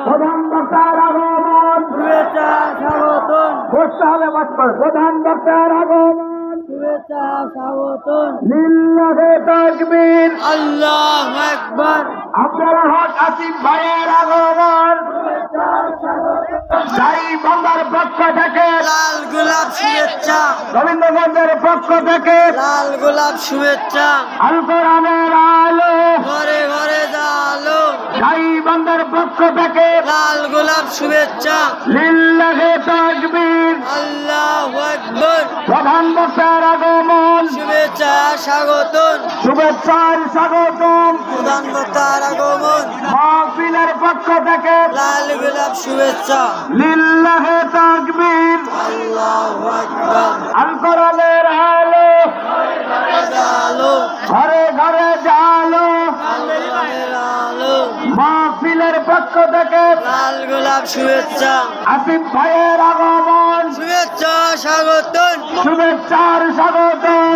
প্রধান বক্তার আগমন, শুভেচ্ছা স্বাগতম, বসতে হবে বসতে। প্রধান বক্তার আগমন, শুভেচ্ছা স্বাগতম। লিল্লাহে তাকবীর। আল্লাহু আকবার। আপনারা হক আসিফ ভাইয়ের আগমন, যাই বাংলার পক্ষ থেকে, লাল গোলাপ শুভেচ্ছা, রবীন্দ্রগঞ্জের পক্ষ থেকে, লাল গোলাপ শুভেচ্ছা। আল কোরআনের আলো, ঘরে ঘরে জালো, যাই বাংলার পক্ষ থেকে, লাল গোলাপ শুভেচ্ছা। লিল্লাহে তাকবীর। আল্লাহু আকবার। প্রধান বক্তার আগমন, শুভেচ্ছা স্বাগতম, শুভেচ্ছার স্বাগতম। প্রধান বক্তার আগমন, মাহফিলের পক্ষ থেকে, লাল গোলাপ শুভেচ্ছা। লিল্লাহে তাকবীর। আল্লাহু আকবার। আল কোরআনের আলো, জালো, ঘরে ঘরে জালো, আল্লাহের আলো, মাহফিলের পক্ষ থেকে, লাল গোলাপ শুভেচ্ছা। আসিফ ভাইয়ের আগমন, শুভেচ্ছা স্বাগতম, শুভেচ্ছার স্বাগতম।